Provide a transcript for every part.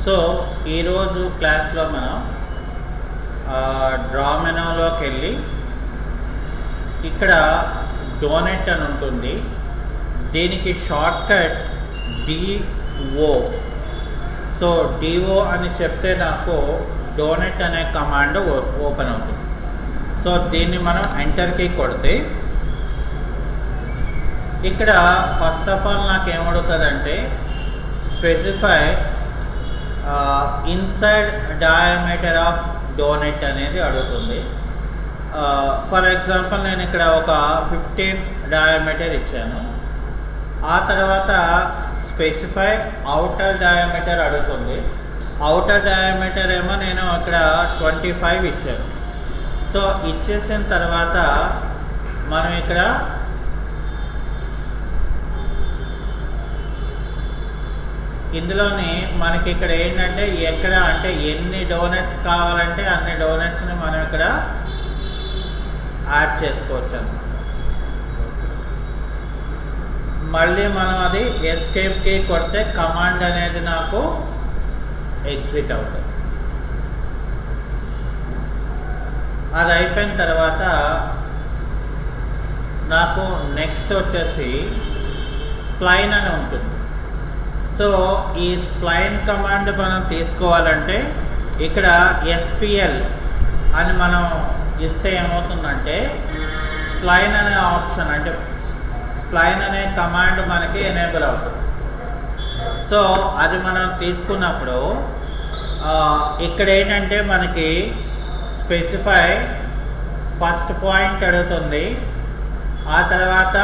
So ఈరోజు క్లాస్లో మనం డ్రా మెనూలోకి వెళ్ళి ఇక్కడ డోనెట్ అని ఉంటుంది. దీనికి short cut DO. So DO అని చెప్తే నాకు డోనెట్ అనే కమాండ్ ఓపెన్ అవుతుంది. సో దీన్ని మనం ఎంటర్కి కొడితే ఇక్కడ ఫస్ట్ ఆఫ్ ఆల్ నాకు ఏమడుగుతుందంటే specify inside diameter of doughnut అనేది అడుగుతుంది. ఫర్ ఎగ్జాంపుల్ నేను ఇక్కడ ఒక 15 డయామీటర్ ఇచ్చాను. ఆ తర్వాత స్పెసిఫై అవుటర్ డయామీటర్ అడుగుతుంది. అవుటర్ డయామీటర్ ఏమో నేను ఇక్కడ 25 ఇచ్చాను. సో ఇచ్చేసిన తర్వాత మనం ఇక్కడ ఇందులోని మనకి ఇక్కడ ఏంటంటే ఎక్కడ అంటే ఎన్ని డోనట్స్ కావాలంటే అన్ని డోనట్స్ని మనం ఇక్కడ యాడ్ చేసుకోవచ్చు అన్నమాట. మళ్ళీ మనం అది ఎస్కేప్కి కొడితే కమాండ్ అనేది నాకు ఎగ్జిట్ అవుతుంది. అది అయిపోయిన తర్వాత నాకు నెక్స్ట్ వచ్చేసి స్ప్లైన్ అని ఉంటుంది. సో ఈ స్ప్లైన్ కమాండ్ మనం తీసుకోవాలంటే ఇక్కడ ఎస్పిఎల్ అని మనం ఇస్తే ఏమవుతుందంటే స్ప్లైన్ అనే ఆప్షన్ అంటే స్ప్లైన్ అనే కమాండ్ మనకి ఎనేబుల్ అవుతుంది. సో అది మనం తీసుకున్నప్పుడు ఇక్కడ ఏంటంటే మనకి స్పెసిఫై ఫస్ట్ పాయింట్ అడుగుతుంది. ఆ తర్వాత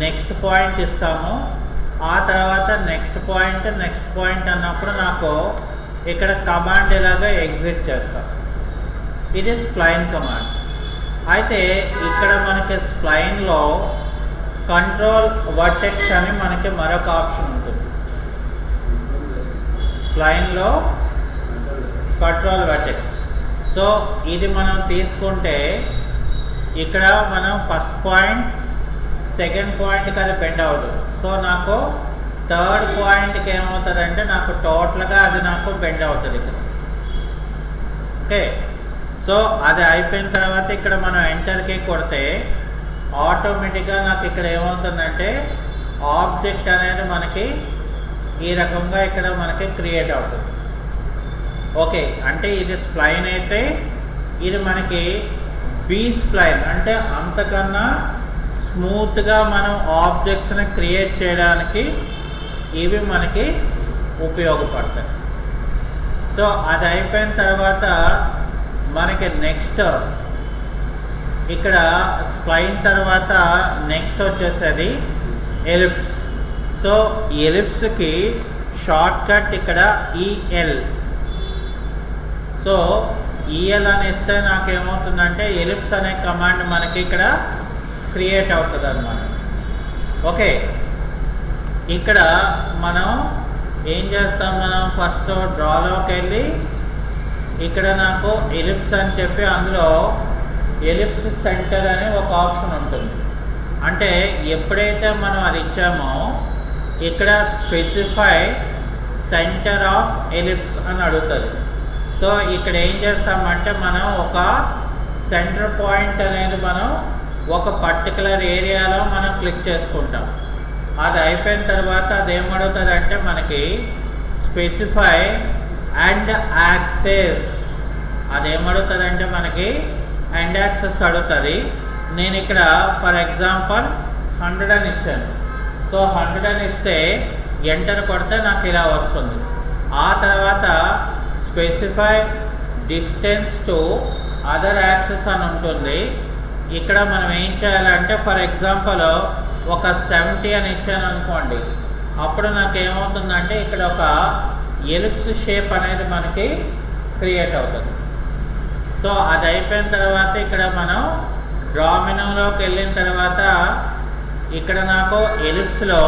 నెక్స్ట్ పాయింట్ ఇస్తాము. ఆ తర్వాత నెక్స్ట్ పాయింట్ అన్నప్పుడు నాకు ఇక్కడ కమాండ్ ఇలాగ ఎగ్జిట్ చేస్తాం. ఇది స్ప్లైన్ కమాండ్. అయితే ఇక్కడ మనకి స్ప్లైన్లో కంట్రోల్ వర్టెక్స్ అని మనకి మరొక ఆప్షన్ ఉంటుంది. స్ప్లైన్లో కంట్రోల్ వర్టెక్స్. సో ఇది మనం తీసుకుంటే ఇక్కడ మనం ఫస్ట్ పాయింట్ సెకండ్ పాయింట్కి అది బెండ్ అవుతుంది. సో నాకు థర్డ్ పాయింట్కి ఏమవుతుందంటే నాకు టోటల్గా అది నాకు బెండ్ అవుతుంది ఇక్కడ. ఓకే, సో అది అయిపోయిన తర్వాత ఇక్కడ మనం ఎంటర్కి కొడితే ఆటోమేటిక్గా నాకు ఇక్కడ ఏమవుతుందంటే ఆబ్జెక్ట్ అనేది మనకి ఈ రకంగా ఇక్కడ మనకి క్రియేట్ అవుతుంది. ఓకే, అంటే ఇది స్ప్లైన్ అయితే ఇది మనకి బీ స్ప్లైన్ అంటే అంతకన్నా స్మూత్గా మనం ఆబ్జెక్ట్స్ని క్రియేట్ చేయడానికి ఇవి మనకి ఉపయోగపడతాయి. సో అది అయిపోయిన తర్వాత మనకి నెక్స్ట్ ఇక్కడ స్ప్లైన్ తర్వాత నెక్స్ట్ వచ్చేసేది ఎలిప్స్. సో ఎలిప్స్కి షార్ట్ కట్ ఇక్కడ ఈఎల్. సో ఈఎల్ అని ఇస్తే నాకేమవుతుందంటే ఎలిప్స్ అనే కమాండ్ మనకి ఇక్కడ క్రియేట్ అవుతుంది అన్నమాట. ఓకే, ఇక్కడ మనం ఏం చేస్తాం, మనం ఫస్ట్ డ్రాలోకి వెళ్ళి ఇక్కడ నాకు ఎలిప్స్ అని చెప్పి అందులో ఎలిప్స్ సెంటర్ అనే ఒక ఆప్షన్ ఉంటుంది. అంటే ఎప్పుడైతే మనం అది ఇచ్చామో ఇక్కడ స్పెసిఫై సెంటర్ ఆఫ్ ఎలిప్స్ అని అడుగుతుంది. సో ఇక్కడ ఏం చేస్తామంటే మనం ఒక సెంటర్ పాయింట్ అనేది మనం ఒక పర్టికులర్ ఏరియాలో మనం క్లిక్ చేసుకుంటాం. అది అయిపోయిన తర్వాత అది ఏమడుగుతుంది అంటే మనకి స్పెసిఫై అండ్ యాక్సెస్. అది ఏమడుగుతుంది అంటే మనకి అండ్ యాక్సెస్ అడుగుతుంది. నేను ఇక్కడ ఫర్ ఎగ్జాంపుల్ 100 అని ఇచ్చాను. సో 100 అని ఇస్తే ఎంటర్ కొడితే నాకు ఇలా వస్తుంది. ఆ తర్వాత specify distance to other access అని ఉంటుంది. ఇక్కడ మనం ఏం చేయాలంటే ఫర్ ఎగ్జాంపుల్ ఒక 70 అని ఇచ్చాను అనుకోండి. అప్పుడు నాకు ఏమవుతుందంటే ఇక్కడ ఒక ఎలిప్స్ షేప్ అనేది మనకి క్రియేట్ అవుతుంది. సో అది అయిపోయిన తర్వాత ఇక్కడ మనం డ్రా మెనూలోకి వెళ్ళిన తర్వాత ఇక్కడ నాకు ఎలిప్స్లో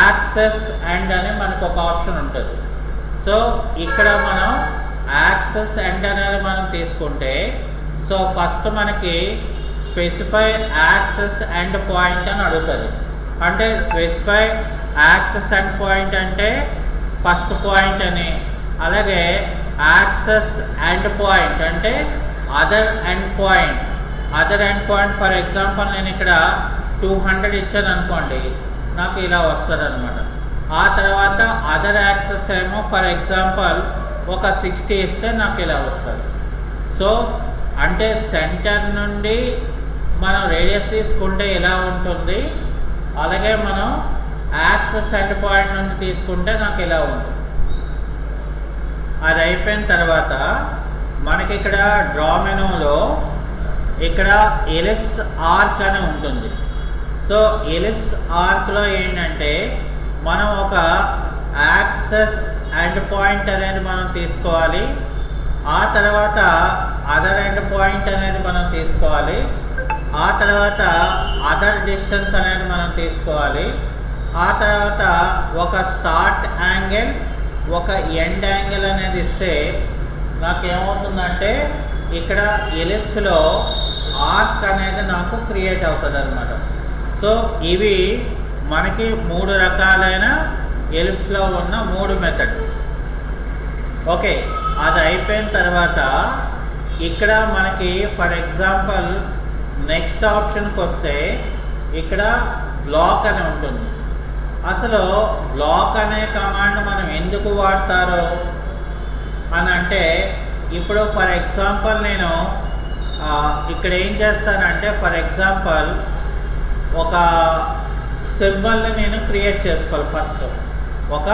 యాక్సెస్ అండ్ అని మనకు ఒక ఆప్షన్ ఉంటుంది. సో ఇక్కడ మనం యాక్సెస్ అండ్ అనేది మనం తీసుకుంటే సో ఫస్ట్ మనకి స్పెసిఫై యాక్సెస్ అండ్ పాయింట్ అని అడుగుతుంది. అంటే స్పెసిఫై యాక్సెస్ అండ్ పాయింట్ అంటే ఫస్ట్ పాయింట్ అని, అలాగే యాక్సెస్ ఎండ్ పాయింట్ అంటే other end point. Other end point for example నేను ఇక్కడ 200 ఇచ్చాను అనుకోండి, నాకు ఇలా వస్తుంది అనమాట. ఆ తర్వాత అదర్ యాక్సెస్ ఏమో ఫర్ ఎగ్జాంపుల్ ఒక 60 ఇస్తే నాకు ఇలా వస్తుంది. సో అంటే సెంటర్ నుండి మనం రేడియస్ తీసుకుంటే ఇలా ఉంటుంది, అలాగే మనం యాక్సెస్ ఎండ్ పాయింట్ నుండి తీసుకుంటే నాకు ఇలా ఉంటుంది. అది అయిపోయిన తర్వాత మనకి ఇక్కడ డ్రా మెనూలో ఇక్కడ ఎలిప్స్ ఆర్క్ అని ఉంటుంది. సో ఎలిప్స్ ఆర్క్లో ఏంటంటే మనం ఒక యాక్సెస్ ఎండ్ పాయింట్ అనేది మనం తీసుకోవాలి, ఆ తర్వాత అదర్ ఎండ్ పాయింట్ అనేది మనం తీసుకోవాలి, ఆ తర్వాత అదర్ డిస్టెన్స్ అనేది మనం తీసుకోవాలి, ఆ తర్వాత ఒక స్టార్ట్ యాంగిల్ ఒక ఎండ్ యాంగిల్ అనేది ఇస్తే నాకు ఏమవుతుందంటే ఇక్కడ ఎలిప్స్లో ఆర్క్ అనేది నాకు క్రియేట్ అవుతుంది అనమాట. సో ఇవి మనకి 3 రకాలైన ఎలిప్స్లో ఉన్న 3 మెథడ్స్. ఓకే, అది అయిపోయిన తర్వాత ఇక్కడ మనకి ఫర్ ఎగ్జాంపుల్ నెక్స్ట్ ఆప్షన్కి వస్తే ఇక్కడ బ్లాక్ అని ఉంటుంది. అసలు బ్లాక్ అనే కమాండ్ మనం ఎందుకు వాడతారో అని అంటే, ఇప్పుడు ఫర్ ఎగ్జాంపుల్ నేను ఇక్కడ ఏం చేస్తానంటే ఫర్ ఎగ్జాంపుల్ ఒక సింబల్ని నేను క్రియేట్ చేసుకోవాలి. ఫస్ట్ ఒక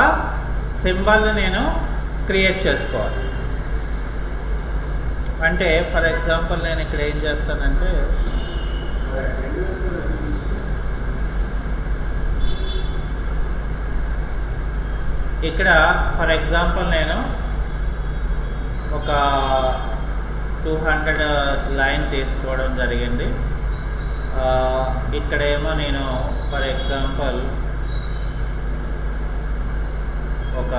సింబల్ని నేను క్రియేట్ చేసుకోవాలి. అంటే ఫర్ ఎగ్జాంపుల్ నేను ఇక్కడ ఏం చేస్తానంటే ఇక్కడ ఫర్ ఎగ్జాంపుల్ నేను ఒక 200 లైన్ తీసుకోవడం జరిగింది. ఇక్కడేమో నేను ఫర్ ఎగ్జాంపుల్ ఒక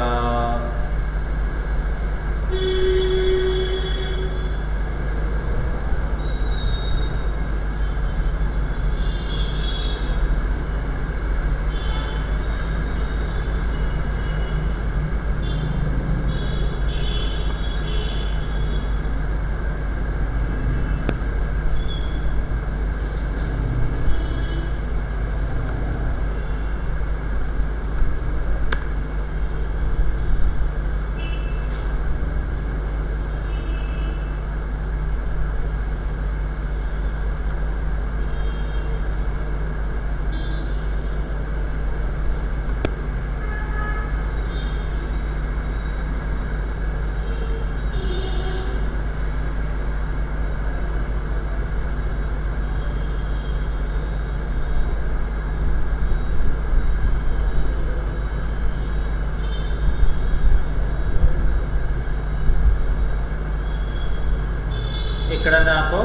ఇక్కడ నాకు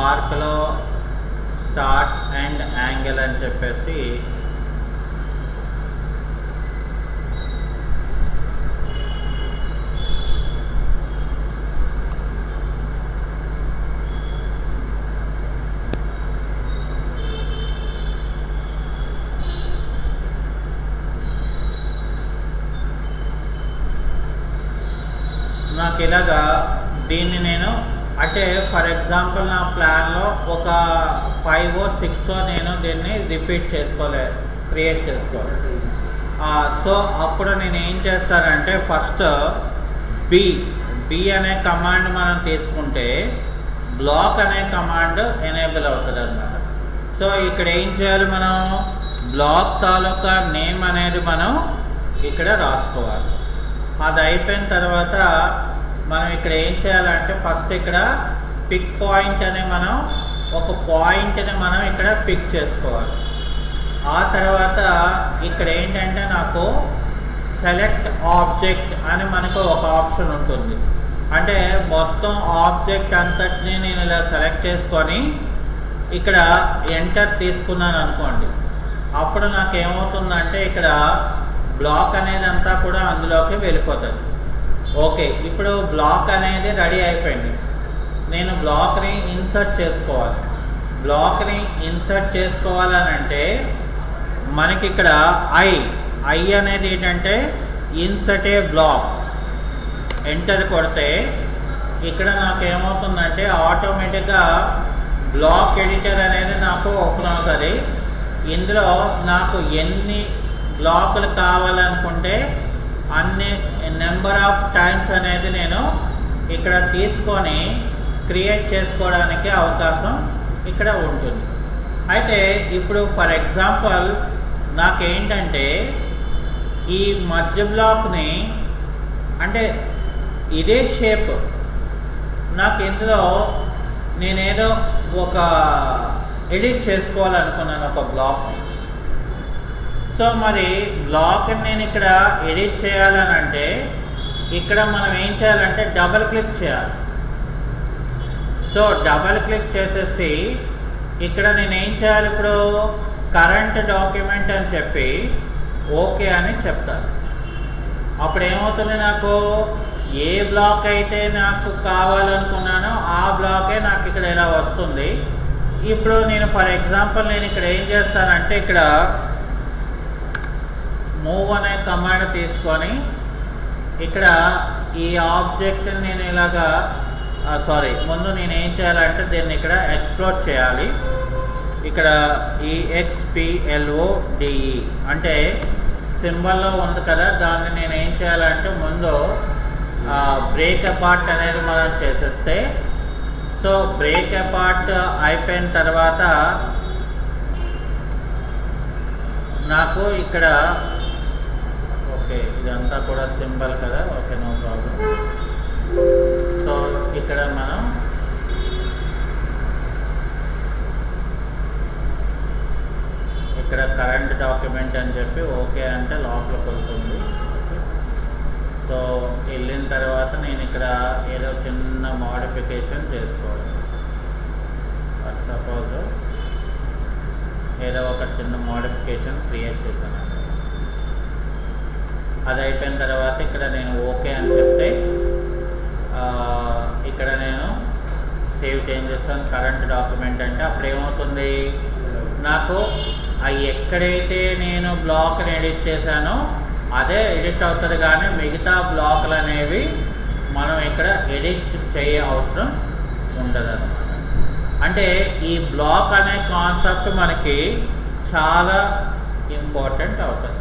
ఆర్క్లో స్టార్ట్ అండ్ యాంగిల్ అని చెప్పేసి నాకు ఇలాగా దీన్ని నేను అంటే ఫర్ ఎగ్జాంపుల్ నా ప్లాన్లో ఒక 5 or 6 నేను దీన్ని రిపీట్ క్రియేట్ చేసుకోవాలి. సో అప్పుడు నేను ఏం చేస్తానంటే ఫస్ట్ బి అనే కమాండ్ మనం తీసుకుంటే బ్లాక్ అనే కమాండ్ ఎనేబుల్ అవుతుంది అనమాట. సో ఇక్కడ ఏం చేయాలి, మనం బ్లాక్ తాలూకా నేమ్ అనేది మనం ఇక్కడ రాసుకోవాలి. అది అయిపోయిన తర్వాత మనం ఇక్కడ ఏం చేయాలంటే ఫస్ట్ ఇక్కడ పిక్ పాయింట్ అని మనం ఒక పాయింట్ని మనం ఇక్కడ పిక్ చేసుకోవాలి. ఆ తర్వాత ఇక్కడ ఏంటంటే నాకు సెలెక్ట్ ఆబ్జెక్ట్ అని మనకు ఒక ఆప్షన్ ఉంటుంది. అంటే మొత్తం ఆబ్జెక్ట్ అంతటిని నేను ఇలా సెలెక్ట్ చేసుకొని ఇక్కడ ఎంటర్ తీసుకున్నాను అనుకోండి, అప్పుడు నాకు ఏమవుతుందంటే ఇక్కడ బ్లాక్ అనేది అంతా కూడా అందులోకి వెళ్ళిపోతుంది. ఓకే, ఇప్పుడు బ్లాక్ అనేది రెడీ అయిపోయింది. నేను బ్లాక్ని ఇన్సర్ట్ చేసుకోవాలి. బ్లాక్ని ఇన్సర్ట్ చేసుకోవాలని అంటే మనకి ఇక్కడ ఐ అనేది ఏంటంటే ఇన్సర్ట్ ఏ బ్లాక్, ఎంటర్ కొడితే ఇక్కడ నాకు ఏమవుతుందంటే ఆటోమేటిక్గా బ్లాక్ ఎడిటర్ అనేది నాకు ఓపెన్ అవుతుంది. ఇందులో నాకు ఎన్ని బ్లాకులు కావాలనుకుంటే అన్ని నెంబర్ ఆఫ్ టైమ్స్ అనేది నేను ఇక్కడ తీసుకొని క్రియేట్ చేసుకోవడానికి అవకాశం ఇక్కడ ఉంటుంది. అయితే ఇప్పుడు ఫర్ ఎగ్జాంపుల్ నాకేంటంటే ఈ మధ్య బ్లాక్ని అంటే ఇదే షేప్ నాకు ఇందులో నేనేదో ఒక ఎడిట్ చేసుకోవాలనుకున్నాను ఒక బ్లాక్ని. సో మరి బ్లాక్ని నేను ఇక్కడ ఎడిట్ చేయాలని అంటే ఇక్కడ మనం ఏం చేయాలంటే డబల్ క్లిక్ చేయాలి. సో డబల్ క్లిక్ చేసేసి ఇక్కడ నేను ఏం చేయాలి, ఇప్పుడు కరెంట్ డాక్యుమెంట్ అని చెప్పి ఓకే అని చెప్తాను. అప్పుడు ఏమవుతుంది, నాకు ఏ బ్లాక్ అయితే నాకు కావాలనుకున్నానో ఆ బ్లాకే నాకు ఇక్కడ ఇలా వస్తుంది. ఇప్పుడు నేను ఫర్ ఎగ్జాంపుల్ నేను ఇక్కడ ఏం చేస్తానంటే ఇక్కడ మూవ్ అనే కమాండ్ తీసుకొని ఇక్కడ ఈ ఆబ్జెక్ట్ని నేను ఇలాగా ముందు నేను ఏం చేయాలంటే దీన్ని ఇక్కడ ఎక్స్ప్లోర్ చేయాలి. ఇక్కడ ఈ XPLODE అంటే సింబల్లో ఉంది కదా, దాన్ని నేను ఏం చేయాలంటే ముందు బ్రేక్ అపార్ట్ అనేది మనం చేసేస్తే, సో బ్రేక్ అపార్ట్ అయిపోయిన తర్వాత నాకు ఇక్కడ ఓకే ఇదంతా కూడా సింబల్ కదా, ఓకే నో ప్రాబ్లం. సో ఇక్కడ మనం ఇక్కడ కరెంట్ డాక్యుమెంట్ అని చెప్పి ఓకే అంటే లోపలికి వెళ్తుంది. సో వెళ్ళిన తర్వాత నేను ఇక్కడ ఏదో చిన్న మోడిఫికేషన్ చేసుకోవాలి. సపోజ్ ఏదో ఒక చిన్న మోడిఫికేషన్ క్రియేట్ చేశాను. అది అయిపోయిన తర్వాత ఇక్కడ నేను ఓకే అని చెప్తే ఇక్కడ నేను సేవ్ చేంజ్ చేస్తాను కరెంట్ డాక్యుమెంట్ అంటే అప్పుడు ఏమవుతుంది, నాకు ఎక్కడైతే నేను బ్లాక్ని ఎడిట్ చేశానో అదే ఎడిట్ అవుతుంది, కానీ మిగతా బ్లాక్లు అనేవి మనం ఇక్కడ ఎడిట్ చేయ అవసరం ఉండదు అన్నమాట. అంటే ఈ బ్లాక్ అనే కాన్సెప్ట్ మనకి చాలా ఇంపార్టెంట్ అవుతుంది.